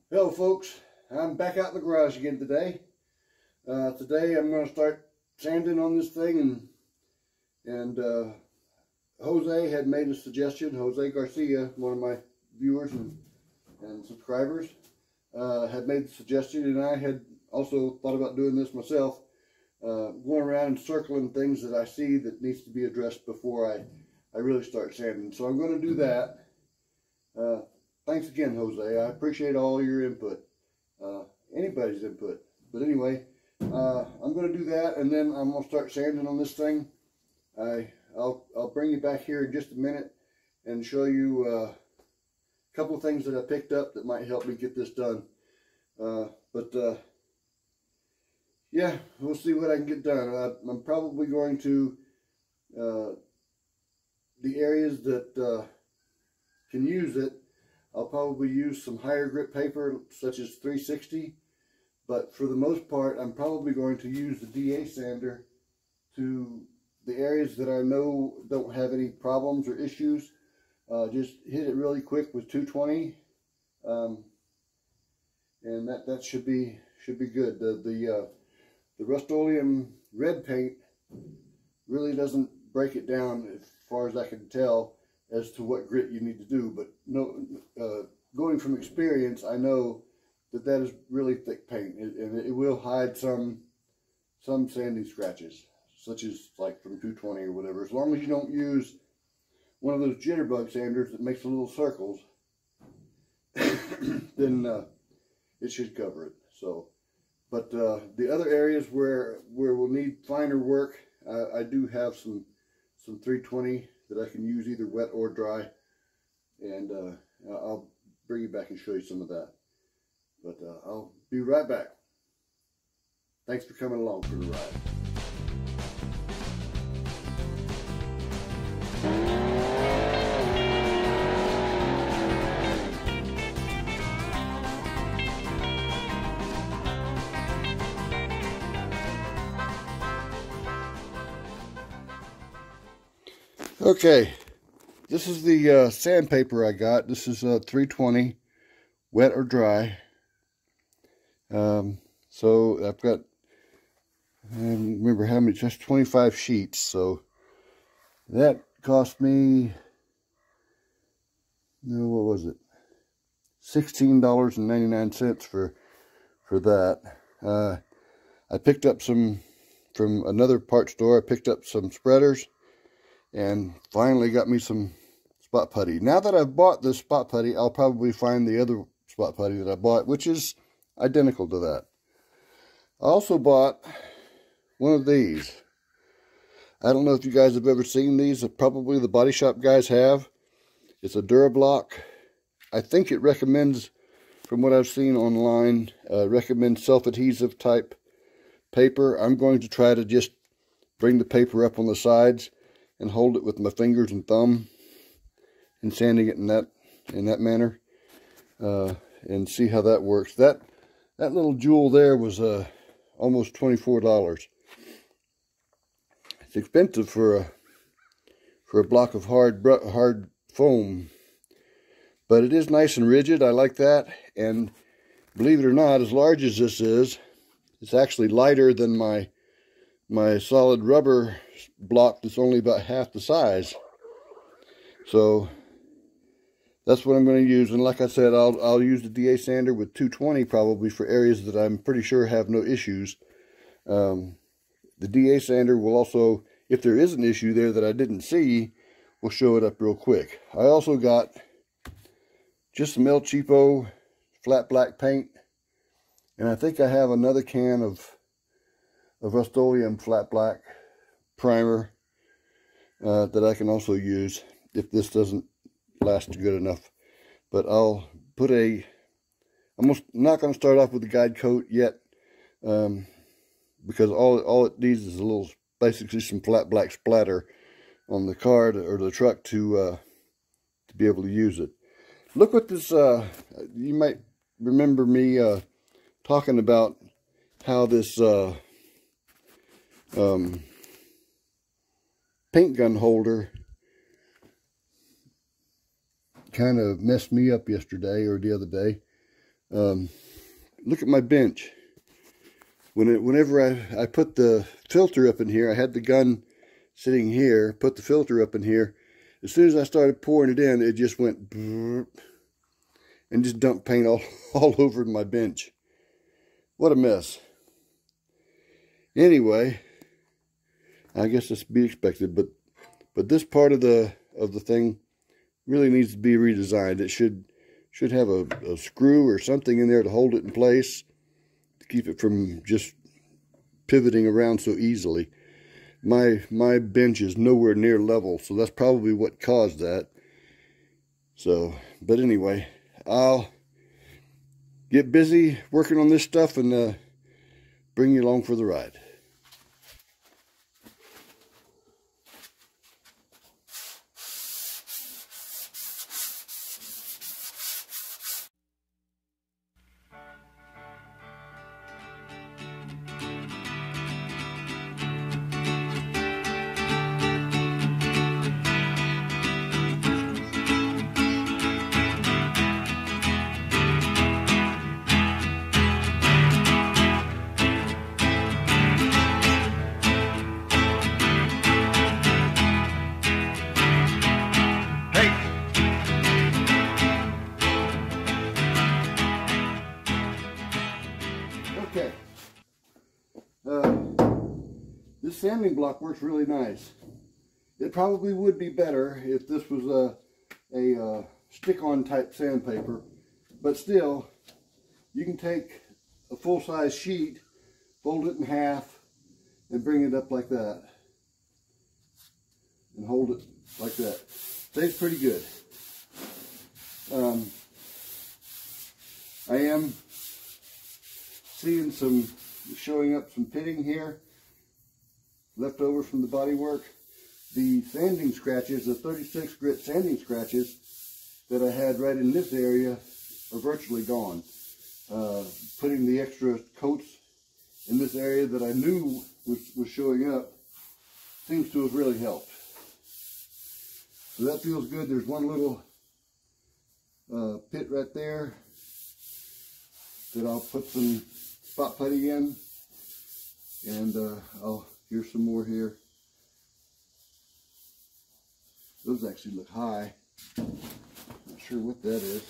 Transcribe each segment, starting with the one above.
Hello folks, I'm back out in the garage again today. Today I'm going to start sanding on this thing, and Jose had made a suggestion. Jose Garcia, one of my viewers and subscribers, had made the suggestion, and I had also thought about doing this myself, going around and circling things that I see that needs to be addressed before I really start sanding. So I'm going to do that. Thanks again, Jose. I appreciate all your input, anybody's input. But anyway, I'm going to do that, and then I'm going to start sanding on this thing. I'll bring you back here in just a minute and show you a couple of things that I picked up that might help me get this done. Yeah, we'll see what I can get done. I'm probably going to the areas that can use it. I'll probably use some higher grit paper such as 360, but for the most part I'm probably going to use the DA sander to the areas that I know don't have any problems or issues. Just hit it really quick with 220, and that should be good. The Rustoleum red paint really doesn't break it down as far as I can tell as to what grit you need to do, but going from experience, I know that is really thick paint, and it will hide some sanding scratches, such as like from 220 or whatever. As long as you don't use one of those jitterbug sanders that makes the little circles, then it should cover it. So, but the other areas where we'll need finer work, I do have some 320 that I can use either wet or dry, and I'll bring you back and show you some of that. But I'll be right back. Thanks for coming along for the ride. Okay, this is the sandpaper I got. This is 320, wet or dry. So I've got, I don't remember how many, just 25 sheets. So that cost me, no, what was it? $16.99 for that. I picked up some from another part store. I picked up some spreaders, and finally got me some spot putty. Now that I've bought this spot putty, I'll probably find the other spot putty that I bought, which is identical to that. I also bought one of these. I don't know if you guys have ever seen these. Probably the body shop guys have. It's a Dura-Block. I think it recommends, from what I've seen online, recommends self-adhesive type paper. I'm going to try to just bring the paper up on the sides and hold it with my fingers and thumb, and sanding it in that manner, and see how that works. That little jewel there was almost $24. It's expensive for a block of hard foam, but it is nice and rigid. I like that, and believe it or not, as large as this is, it's actually lighter than my solid rubber block that's only about half the size. So that's what I'm going to use. And like I said, I'll use the DA sander with 220 probably for areas that I'm pretty sure have no issues. The DA sander will also, if there is an issue there that I didn't see, will show it up real quick. I also got just some El Cheapo flat black paint, and I think I have another can of Rustoleum flat black primer that I can also use if this doesn't last good enough. But I'll put I'm not going to start off with the guide coat yet, because all it needs is basically some flat black splatter on the car or the truck to be able to use it. Look what this, you might remember me talking about how this paint gun holder kind of messed me up yesterday or the other day. Look at my bench. Whenever I put the filter up in here, I had the gun sitting here, put the filter up in here. As soon as I started pouring it in, it just went and just dumped paint all over my bench. What a mess. Anyway, I guess that's to be expected, but this part of the thing really needs to be redesigned. It should have a screw or something in there to hold it in place, to keep it from just pivoting around so easily. My bench is nowhere near level, so that's probably what caused that. So, but anyway, I'll get busy working on this stuff and bring you along for the ride. Okay, this sanding block works really nice. It probably would be better if this was a stick-on type sandpaper, but still, you can take a full-size sheet, fold it in half, and bring it up like that, and hold it like that. Stays pretty good. I am seeing showing up some pitting here, left over from the body work. The sanding scratches, the 36 grit sanding scratches that I had right in this area are virtually gone. Putting the extra coats in this area that I knew was showing up seems to have really helped. So that feels good. There's one little pit right there that I'll put some spot putty in, and here's some more here. Those actually look high. Not sure what that is.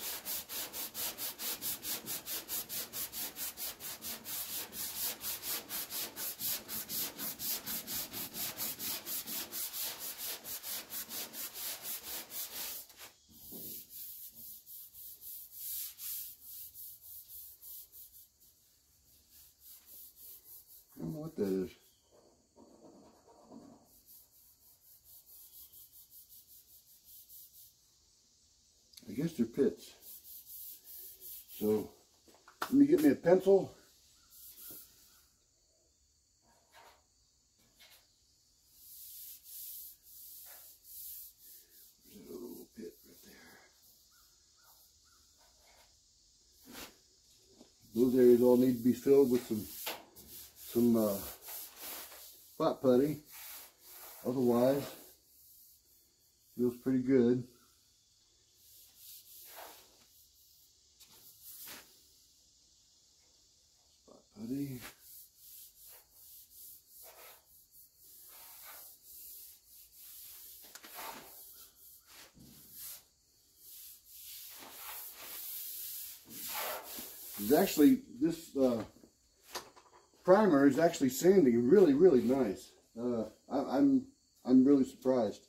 I don't know what that is. I guess they're pits. So let me get me a pencil. There's a little pit right there. Those areas all need to be filled with some spot putty. Otherwise, feels pretty good. Spot putty. This primer is actually sanding really, really nice. I'm really surprised.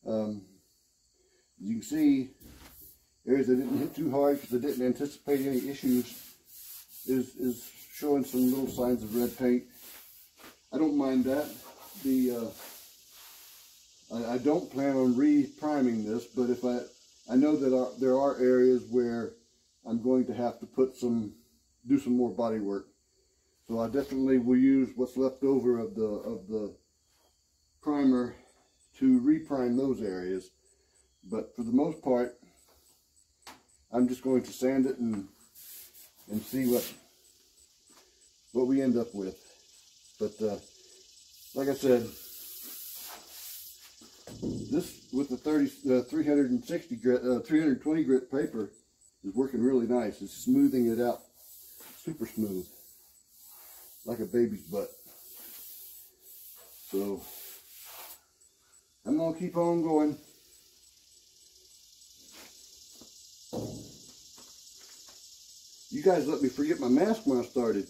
You can see areas I didn't hit too hard because I didn't anticipate any issues is showing some little signs of red paint. I don't mind that. I don't plan on re-priming this, but if I know that there are areas where I'm going to have to do some more body work. So I definitely will use what's left over of the primer to reprime those areas. But for the most part, I'm just going to sand it and see what we end up with. But like I said, this with the 320 grit paper is working really nice. It's smoothing it out super smooth, like a baby's butt. So I'm gonna keep on going. You guys let me forget my mask when I started.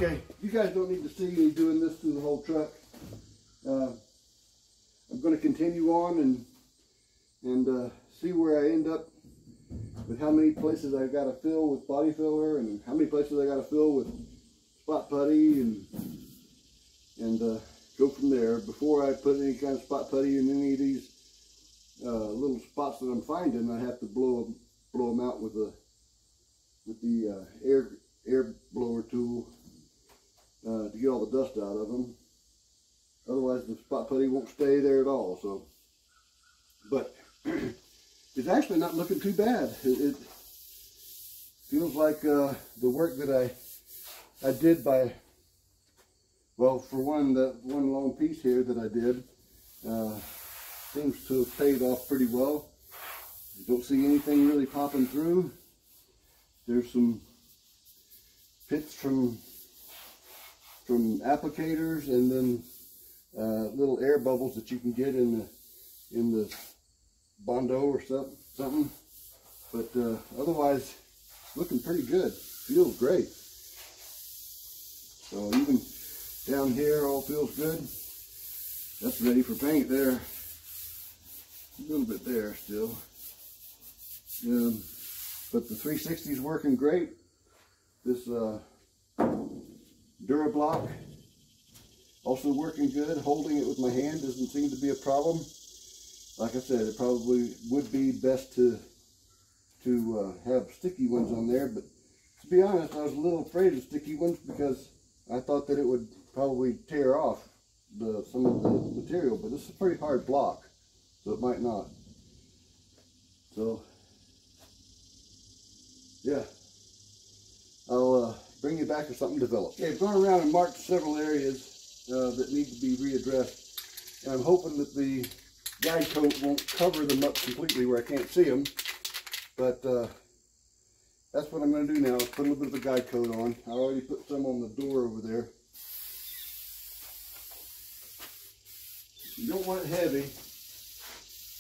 Okay, you guys don't need to see me doing this through the whole truck. I'm going to continue on and see where I end up with how many places I've got to fill with body filler and how many places I got to fill with spot putty and go from there. Before I put any kind of spot putty in any of these little spots that I'm finding, I have to blow them out with the air blower tool to get all the dust out of them. Otherwise the spot putty won't stay there at all. So, but it's actually not looking too bad. It feels like the work that I did by, well, for one, that one long piece here that I did seems to have paid off pretty well. You don't see anything really popping through. There's some pits from applicators, and then little air bubbles that you can get in the Bondo or something. But otherwise, looking pretty good. Feels great. So even down here, all feels good. That's ready for paint there. A little bit there still. But the 360 is working great. This Dura-Block also working good. Holding it with my hand doesn't seem to be a problem. Like I said, it probably would be best to have sticky ones on there, but to be honest, I was a little afraid of sticky ones because I thought that it would probably tear off some of the material, but this is a pretty hard block, so it might not. So yeah, I'll bring you back if something develops. Okay, I've gone around and marked several areas that need to be readdressed, and I'm hoping that the guide coat won't cover them up completely where I can't see them, but that's what I'm going to do now, is put a little bit of a guide coat on. I already put some on the door over there. You don't want it heavy,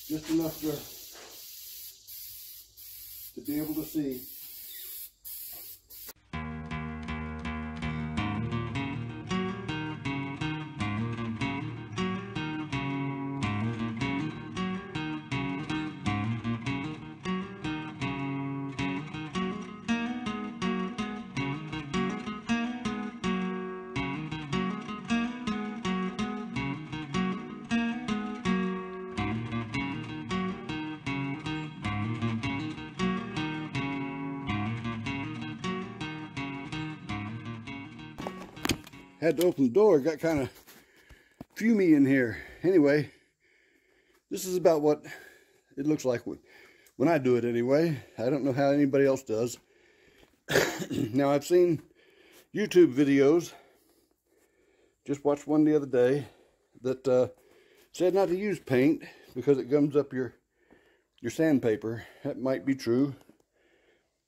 just enough to be able to see. Had to open the door, got kind of fumey in here. Anyway, this is about what it looks like when I do it anyway. I don't know how anybody else does. Now, I've seen YouTube videos, just watched one the other day, that said not to use paint because it gums up your sandpaper. That might be true,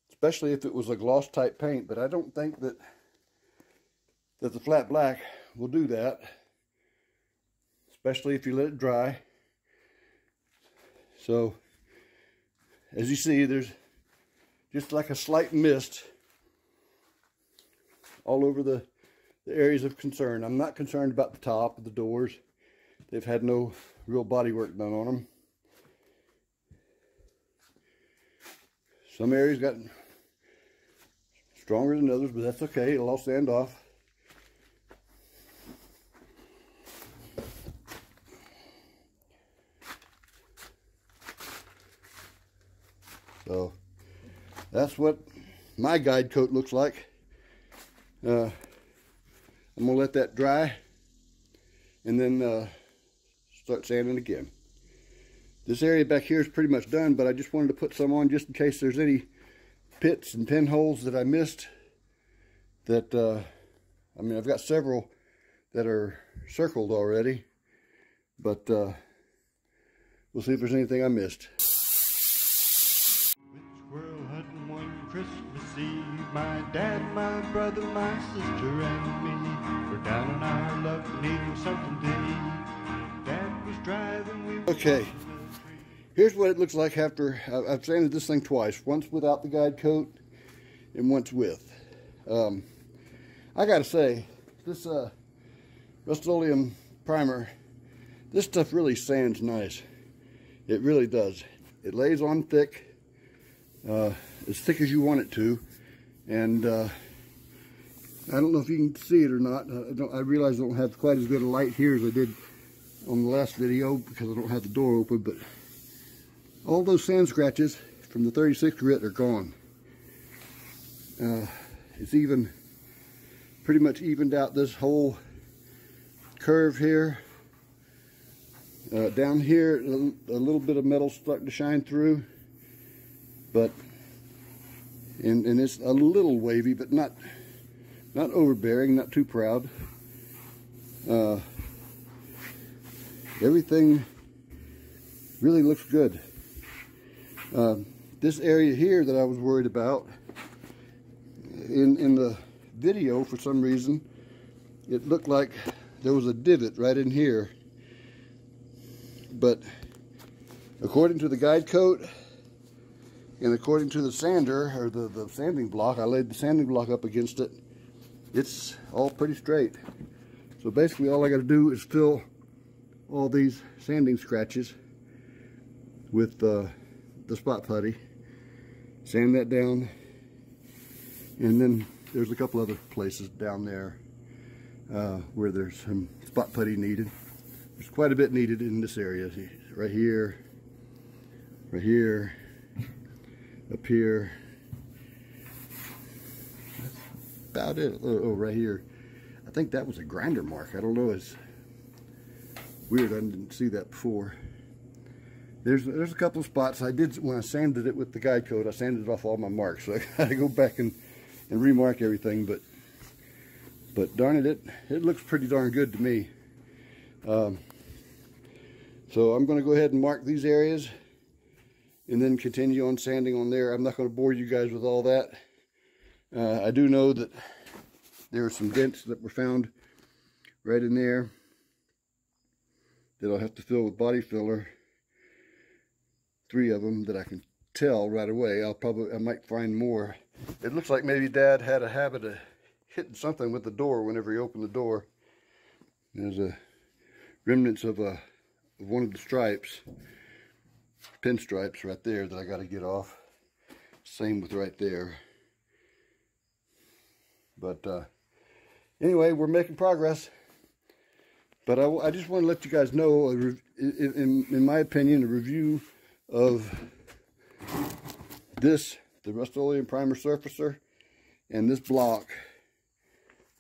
especially if it was a gloss type paint, but I don't think that the flat black will do that, especially if you let it dry. So, as you see, there's just like a slight mist all over the areas of concern. I'm not concerned about the top of the doors. They've had no real body work done on them. Some areas got stronger than others, but that's okay. It'll all sand off. So that's what my guide coat looks like. I'm gonna let that dry and then start sanding again. This area back here is pretty much done, but I just wanted to put some on just in case there's any pits and pinholes that I missed. That I mean, I've got several that are circled already, but we'll see if there's anything I missed. Squirrel hunting one Christmas Eve, my dad, my brother, my sister, and me were down on our luck needing something to eat. Dad was driving, we were okay, here's what it looks like after I've sanded this thing twice, once without the guide coat and once with. I gotta say, this Rustoleum primer, this stuff really sands nice. It really does. It lays on thick. As thick as you want it to, and I don't know if you can see it or not. I realize I don't have quite as good a light here as I did on the last video because I don't have the door open, but all those sand scratches from the 36 grit are gone. It's even pretty much evened out this whole curve here. Down here, a little bit of metal starting to shine through. But and it's a little wavy, but not overbearing, not too proud. Everything really looks good. This area here that I was worried about in the video, for some reason, it looked like there was a divot right in here. But according to the guide coat, and according to the sander, or the sanding block, I laid the sanding block up against it, it's all pretty straight. So basically all I got to do is fill all these sanding scratches with the spot putty, sand that down, and then there's a couple other places down there where there's some spot putty needed. There's quite a bit needed in this area. Right here, up here. That's about it. Oh, right here. I think that was a grinder mark. I don't know. It's weird. I didn't see that before. There's a couple of spots. I did, when I sanded it with the guide coat, I sanded off all my marks. So I got to go back and remark everything. But darn it, it looks pretty darn good to me. So I'm going to go ahead and mark these areas and then continue on sanding on there. I'm not going to bore you guys with all that. I do know that there are some dents that were found right in there that I'll have to fill with body filler. 3 of them that I can tell right away. I might find more. It looks like maybe Dad had a habit of hitting something with the door whenever he opened the door. There's a remnants of one of the stripes, pinstripes right there that I got to get off. Same with right there. But anyway, we're making progress. But I just want to let you guys know, in my opinion, a review of this, the Rustoleum Primer Surfacer, and this block.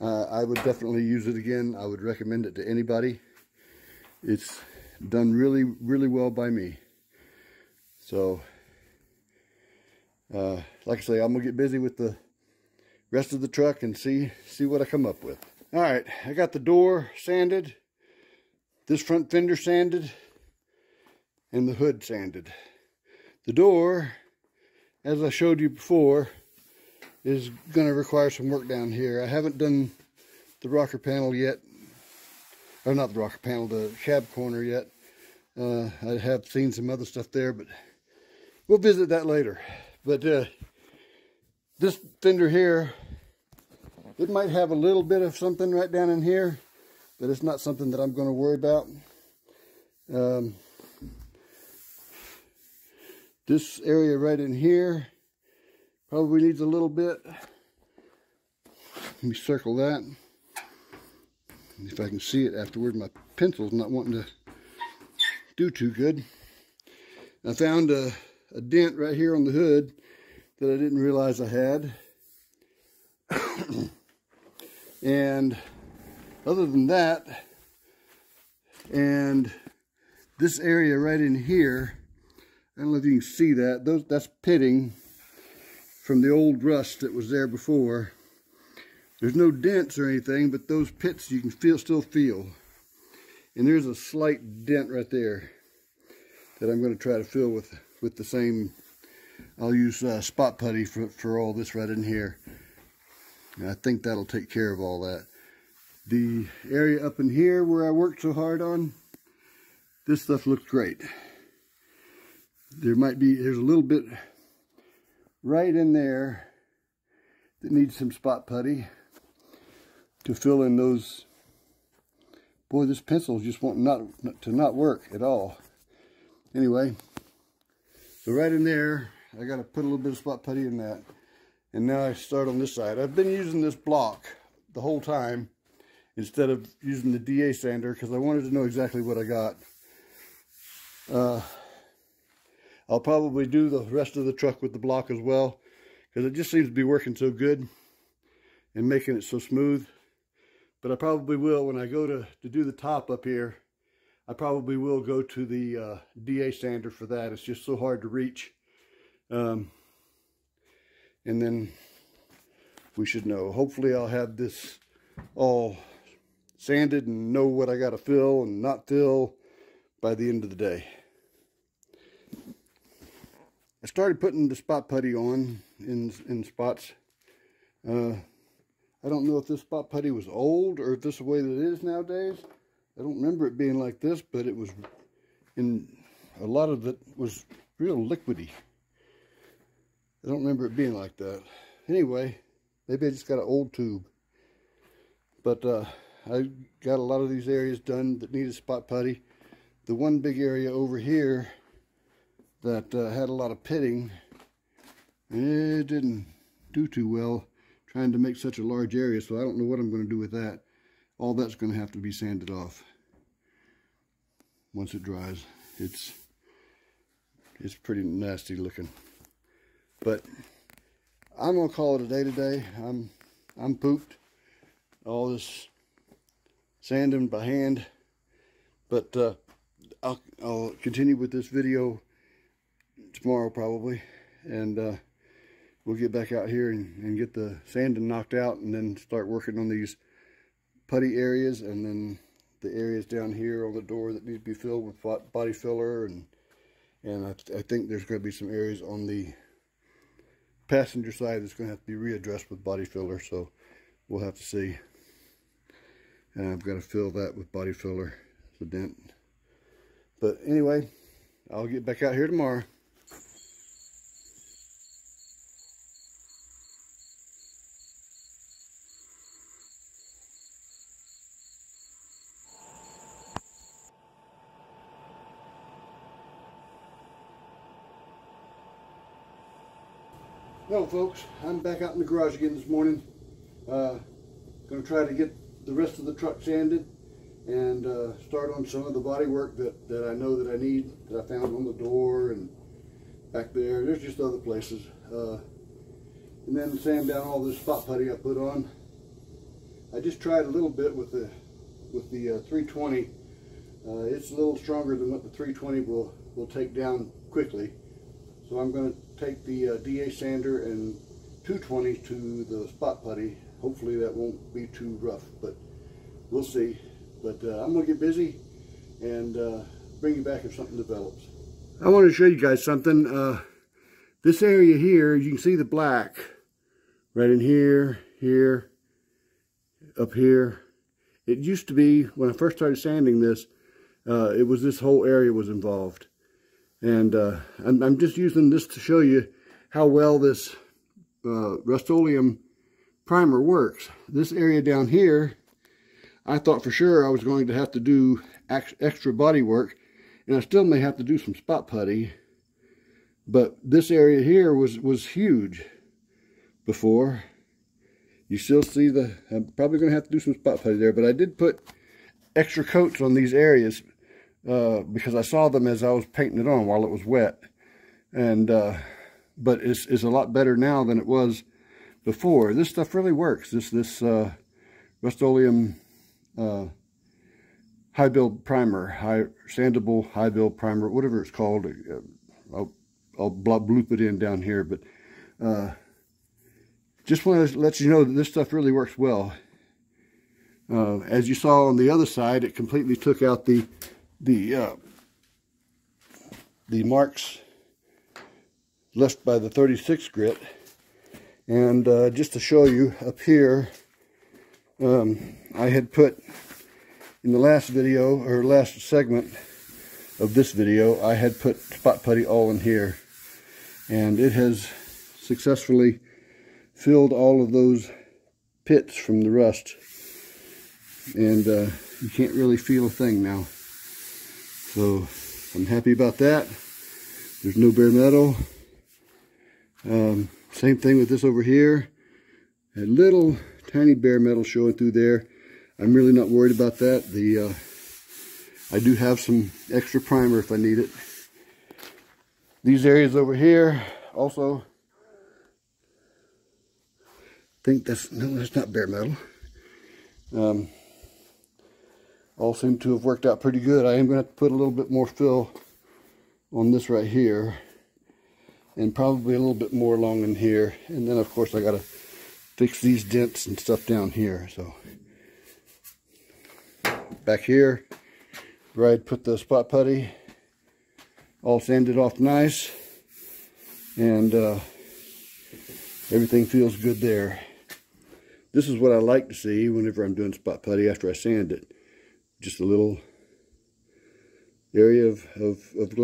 I would definitely use it again. I would recommend it to anybody. It's done really, really well by me. So, like I say, I'm gonna get busy with the rest of the truck and see what I come up with. All right, I got the door sanded, this front fender sanded, and the hood sanded. The door, as I showed you before, is going to require some work down here. I haven't done the rocker panel yet, or not the rocker panel, the cab corner yet. I have seen some other stuff there, but we'll visit that later. But this fender here, it might have a little bit of something right down in here, but it's not something that I'm going to worry about. This area right in here probably needs a little bit. Let me circle that. If I can see it afterward, my pencil's not wanting to do too good. I found a dent right here on the hood that I didn't realize I had. And other than that, and this area right in here, I don't know if you can see that. That's pitting from the old rust that was there before. There's no dents or anything, but those pits you can still feel. And there's a slight dent right there that I'm going to try to fill with the same. I'll use spot putty for all this right in here. And I think that'll take care of all that. The area up in here where I worked so hard on, this stuff looks great. There's a little bit right in there that needs some spot putty to fill in those. Boy, this pencil just won't not work at all. Anyway, so right in there, I got to put a little bit of spot putty in that. And now I start on this side. I've been using this block the whole time instead of using the DA sander because I wanted to know exactly what I got. I'll probably do the rest of the truck with the block as well because it just seems to be working so good and making it so smooth. But I probably will, when I go to do the top up here, I probably will go to the DA sander for that. It's just so hard to reach. And then we should know. Hopefully I'll have this all sanded and know what I got to fill and not fill by the end of the day. I started putting the spot putty on in spots. I don't know if this spot putty was old or if this is the way that it is nowadays. I don't remember it being like this, but it was a lot of it was real liquidy. I don't remember it being like that. Anyway, maybe I just got an old tube. But I got a lot of these areas done that needed spot putty. The one big area over here that had a lot of pitting, it didn't do too well trying to make such a large area, so I don't know what I'm going to do with that. All that's going to have to be sanded off once it dries. It's pretty nasty looking. But I'm going to call it a day today. I'm pooped. All this sanding by hand. But I'll continue with this video tomorrow probably, and we'll get back out here and get the sanding knocked out, and then start working on these putty areas, and then the areas down here on the door that need to be filled with body filler, and I think there's going to be some areas on the passenger side that's going to have to be readdressed with body filler, so we'll have to see. And I've got to fill that with body filler, the dent. But anyway, I'll get back out here tomorrow. Hello folks, I'm back out in the garage again this morning. Going to try to get the rest of the truck sanded and start on some of the body work that I know that I need, that I found on the door and back there. There's just other places. And then sand down all this spot putty I put on. I just tried a little bit with the 320 It's a little stronger than what the 320 will take down quickly. So I'm going to take the DA sander and 220 to the spot putty. Hopefully that won't be too rough, but we'll see. But I'm going to get busy and bring you back if something develops. I want to show you guys something. This area here, you can see the black right in here, here, up here. It used to be, when I first started sanding this, it was this whole area was involved. And I'm just using this to show you how well this Rustoleum primer works. This area down here, I thought for sure I was going to have to do extra body work, and I still may have to do some spot putty. But this area here was huge before. You still see I'm probably going to have to do some spot putty there, but I did put extra coats on these areas because I saw them as I was painting it on while it was wet. And but it's a lot better now than it was before. This stuff really works. This Rustoleum high build primer, sandable high build primer, whatever it's called. I'll bloop it in down here, but just want to let you know that this stuff really works well. As you saw on the other side, it completely took out the marks left by the 36 grit. And just to show you up here, I had put in the last video, or last segment of this video, I had put spot putty all in here, and it has successfully filled all of those pits from the rust, and you can't really feel a thing now. So I'm happy about that. There's no bare metal. Same thing with this over here. A little tiny bare metal showing through there. I'm really not worried about that. I do have some extra primer if I need it. These areas over here also, I think that's not bare metal. All seem to have worked out pretty good. I am going to have to put a little bit more fill on this right here, and probably a little bit more along in here. And then of course I got to fix these dents and stuff down here. So back here where I'd put the spot putty, all sanded off nice, and everything feels good there. This is what I like to see whenever I'm doing spot putty after I sand it. Just a little area of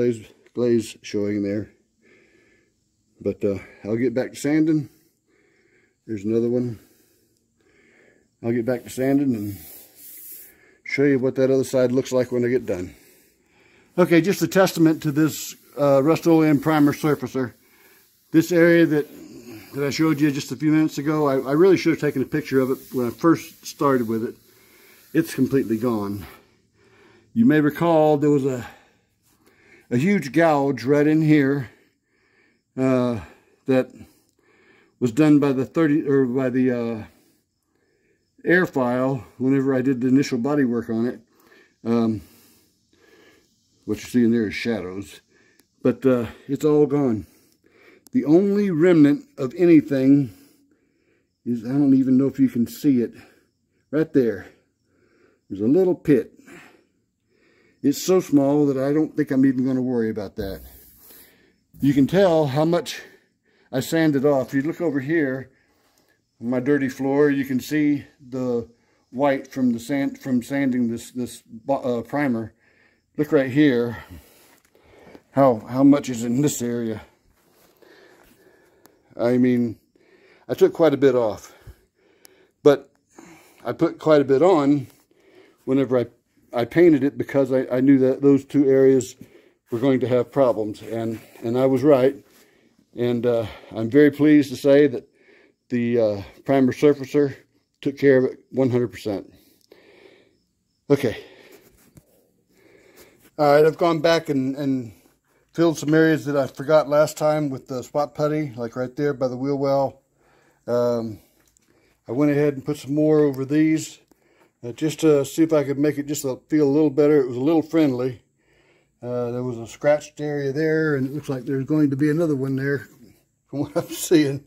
glaze showing there. But I'll get back to sanding. There's another one. I'll get back to sanding and show you what that other side looks like when I get done. Okay, just a testament to this Rustoleum primer surfacer. This area that I showed you just a few minutes ago, I really should have taken a picture of it when I first started with it. It's completely gone. You may recall there was a huge gouge right in here that was done by the air file whenever I did the initial body work on it. What you see in there is shadows, but it's all gone. The only remnant of anything is, I don't even know if you can see it, right there. There's a little pit. It's so small that I don't think I'm even going to worry about that. You can tell how much I sanded off. If you look over here on my dirty floor, you can see the white from the sanding this primer. Look right here, how much is in this area. I mean, I took quite a bit off, but I put quite a bit on whenever I painted it, because I knew that those two areas were going to have problems, and I was right. And I'm very pleased to say that the primer surfacer took care of it 100%. Okay. All right, I've gone back and filled some areas that I forgot last time with the spot putty, like right there by the wheel well. I went ahead and put some more over these just to see if I could make it just feel a little better. It was a little friendly. There was a scratched area there, and it looks like there's going to be another one there from what I'm seeing.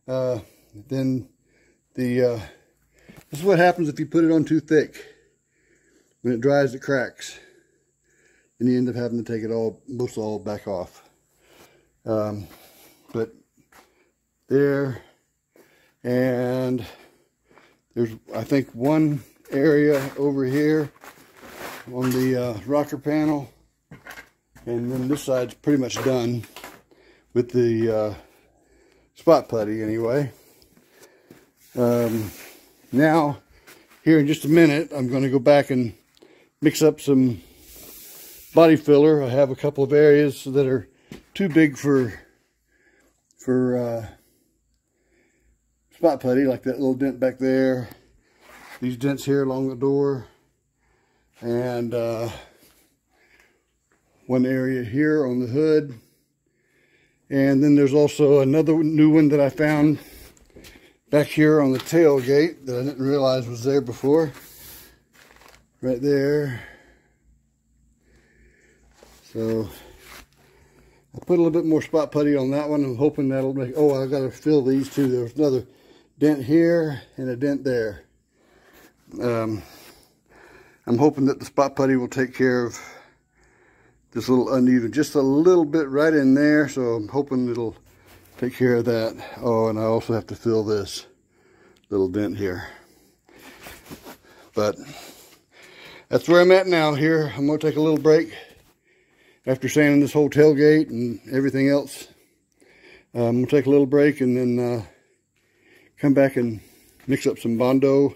Then this is what happens if you put it on too thick. When it dries, it cracks. And you end up having to take it most all back off. But there, and there's, I think, one area over here on the rocker panel. And then this side's pretty much done with the spot putty anyway. Now, here in just a minute, I'm going to go back and mix up some body filler. I have a couple of areas that are too big for spot putty, like that little dent back there, these dents here along the door, and one area here on the hood. And then there's also another new one that I found back here on the tailgate that I didn't realize was there before. Right there. So I put a little bit more spot putty on that one. I'm hoping that'll make, oh, I got to fill these too. There's another dent here and a dent there. I'm hoping that the spot putty will take care of this little uneven, just a little bit right in there. So I'm hoping it'll take care of that. Oh, and I also have to fill this little dent here. But that's where I'm at now here. I'm going to take a little break after sanding this whole tailgate and everything else. I'm going to take a little break and then come back and mix up some Bondo.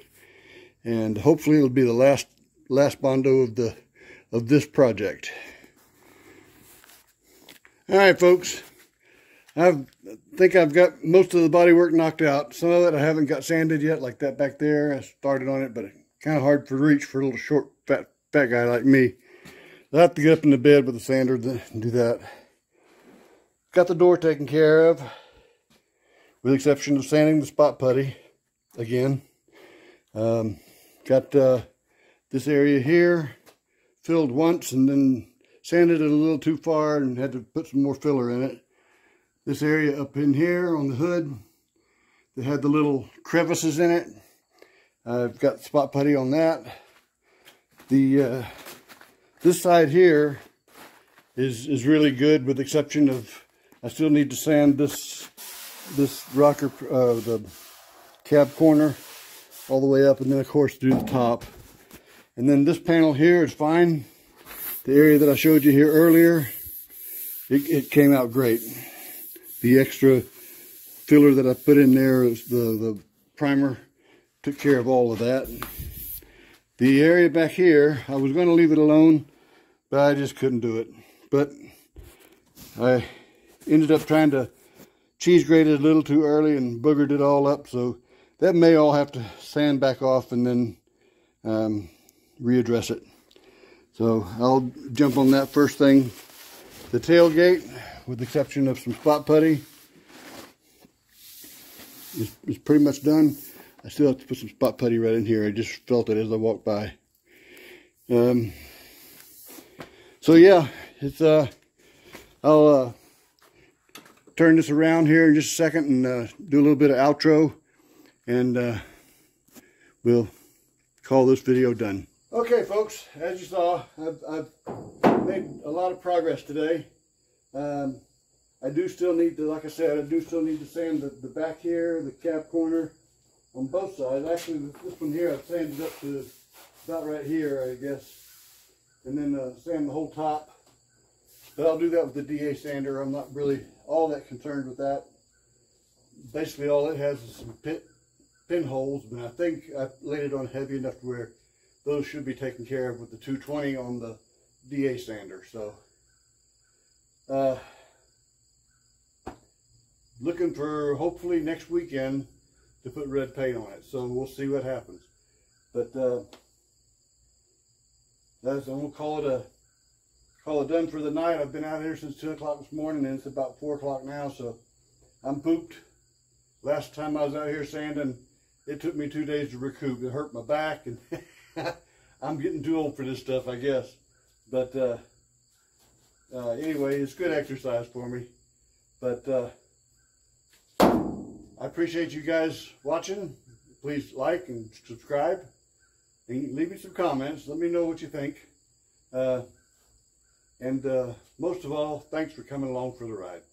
And hopefully it'll be the last Bondo of this project. All right, folks. I think I've got most of the body work knocked out. Some of it I haven't got sanded yet, like that back there. I started on it, but it's kind of hard to reach for a little short, fat guy like me. I'll have to get up in the bed with a sander and do that. Got the door taken care of, with the exception of sanding the spot putty again. Got this area here filled once and then sanded it a little too far and had to put some more filler in it. This area up in here on the hood that had the little crevices in it, I've got spot putty on that. This side here is really good, with the exception of I still need to sand this rocker, the cab corner all the way up, and then of course do the top. And then this panel here is fine. The area that I showed you here earlier, it came out great. The extra filler that I put in there, is the primer, took care of all of that. The area back here, I was going to leave it alone, but I just couldn't do it. But I ended up trying to cheese grate it a little too early and boogered it all up, so that may all have to sand back off and then readdress it. So I'll jump on that first thing. The tailgate, with the exception of some spot putty, is pretty much done. I still have to put some spot putty right in here. I just felt it as I walked by. So yeah, it's I'll turn this around here in just a second and do a little bit of outro, and we'll call this video done. Okay, folks, as you saw, I've made a lot of progress today. I do still need to, like I said, I do still need to sand the back here, the cab corner on both sides. Actually, this one here I've sanded up to about right here, I guess. And then sand the whole top. But I'll do that with the DA sander. I'm not really all that concerned with that. Basically, all it has is some pinholes, but I think I laid it on heavy enough to where those should be taken care of with the 220 on the DA sander. So, looking for hopefully next weekend to put red paint on it. So we'll see what happens. But I'm gonna call it done for the night. I've been out here since 2 o'clock this morning, and it's about 4 o'clock now. So I'm pooped. Last time I was out here sanding, it took me 2 days to recoup. It hurt my back, and I'm getting too old for this stuff, I guess. But anyway, it's good exercise for me. But I appreciate you guys watching. Please like and subscribe. And leave me some comments. Let me know what you think. And most of all, thanks for coming along for the ride.